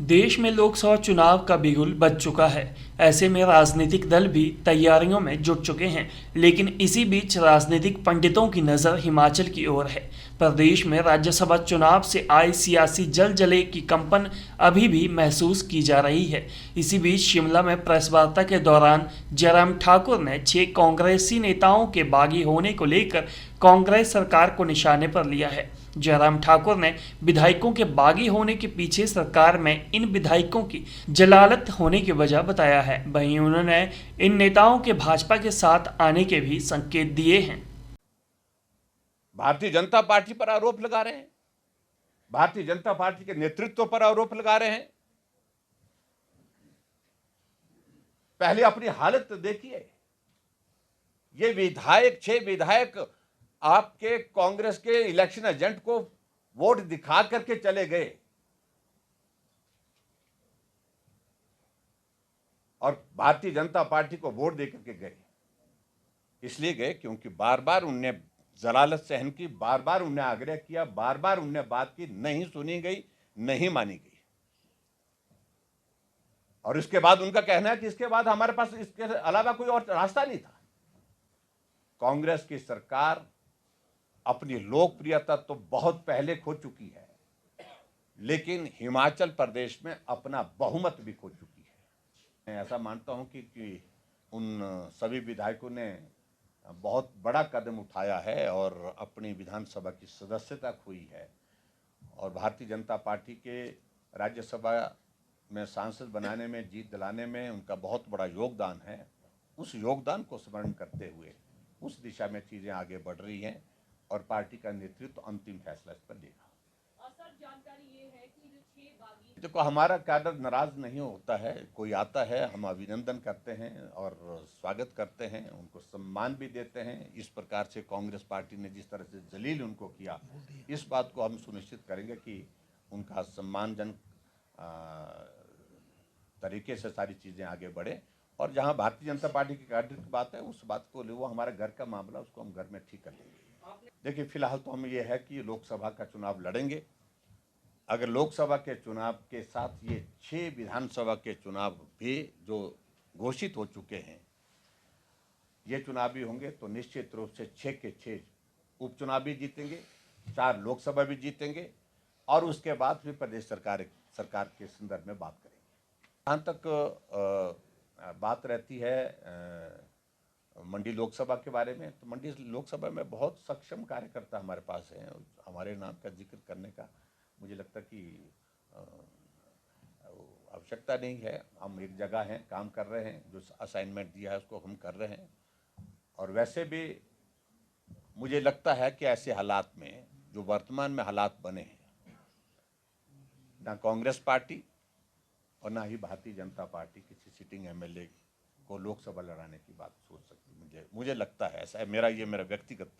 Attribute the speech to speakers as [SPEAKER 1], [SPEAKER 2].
[SPEAKER 1] देश में लोकसभा चुनाव का बिगुल बज चुका है। ऐसे में राजनीतिक दल भी तैयारियों में जुट चुके हैं, लेकिन इसी बीच राजनीतिक पंडितों की नज़र हिमाचल की ओर है। प्रदेश में राज्यसभा चुनाव से आई सियासी जलजले की कंपन अभी भी महसूस की जा रही है। इसी बीच शिमला में प्रेस वार्ता के दौरान जयराम ठाकुर ने 6 कांग्रेसी नेताओं के बागी होने को लेकर कांग्रेस सरकार को निशाने पर लिया है। जयराम ठाकुर ने विधायकों के बागी होने के पीछे सरकार में इन विधायकों की जलालत होने की वजह बताया है। वहीं उन्होंने इन नेताओं के भाजपा के साथ आने के भी संकेत दिए हैं।
[SPEAKER 2] भारतीय जनता पार्टी पर आरोप लगा रहे हैं, भारतीय जनता पार्टी के नेतृत्व पर आरोप लगा रहे हैं। पहले अपनी हालत देखिए। ये विधायक 6 विधायक आपके कांग्रेस के इलेक्शन एजेंट को वोट दिखा करके चले गए और भारतीय जनता पार्टी को वोट देकर के गए। इसलिए गए क्योंकि बार बार उनने जलालत सहन की, बार बार उनने आग्रह किया, बार बार उनने बात की, नहीं सुनी गई, नहीं मानी गई। और इसके बाद उनका कहना है कि इसके बाद हमारे पास इसके अलावा कोई और रास्ता नहीं था। कांग्रेस की सरकार अपनी लोकप्रियता तो बहुत पहले खो चुकी है, लेकिन हिमाचल प्रदेश में अपना बहुमत भी खो चुकी है। मैं ऐसा मानता हूं कि उन सभी विधायकों ने बहुत बड़ा कदम उठाया है और अपनी विधानसभा की सदस्यता खोई है और भारतीय जनता पार्टी के राज्यसभा में सांसद बनाने में, जीत दिलाने में उनका बहुत बड़ा योगदान है। उस योगदान को स्मरण करते हुए उस दिशा में चीज़ें आगे बढ़ रही हैं और पार्टी का नेतृत्व अंतिम फैसला इस पर लेगा।
[SPEAKER 3] सर, जानकारी ये है कि जो 6 बागी
[SPEAKER 2] देखो, हमारा कैडर नाराज नहीं होता है। कोई आता है, हम अभिनंदन करते हैं और स्वागत करते हैं, उनको सम्मान भी देते हैं। इस प्रकार से कांग्रेस पार्टी ने जिस तरह से जलील उनको किया, इस बात को हम सुनिश्चित करेंगे कि उनका सम्मानजनक तरीके से सारी चीज़ें आगे बढ़े। और जहां भारतीय जनता पार्टी की कैडर की बात है, उस बात को वो हमारे घर का मामला, उसको हम घर में ठीक कर लेंगे। देखिए, फिलहाल तो हम ये है कि लोकसभा का चुनाव लड़ेंगे। अगर लोकसभा के चुनाव के साथ ये 6 विधानसभा के चुनाव भी जो घोषित हो चुके हैं, ये चुनाव भी होंगे तो निश्चित रूप से 6 के 6 उपचुनाव भी जीतेंगे, 4 लोकसभा भी जीतेंगे और उसके बाद फिर प्रदेश सरकार के संदर्भ में बात करेंगे। जहाँ तक बात रहती है मंडी लोकसभा के बारे में, तो मंडी लोकसभा में बहुत सक्षम कार्यकर्ता हमारे पास हैं। हमारे नाम का जिक्र करने का मुझे लगता कि आवश्यकता नहीं है। हम एक जगह हैं, काम कर रहे हैं, जो असाइनमेंट दिया है उसको हम कर रहे हैं। और वैसे भी मुझे लगता है कि ऐसे हालात में जो वर्तमान में हालात बने हैं, ना कांग्रेस पार्टी और ना ही भारतीय जनता पार्टी किसी सिटिंग एमएलए को लोकसभा लड़ाने की बात सोच सकती। मुझे लगता है ऐसा है। मेरा व्यक्तिगत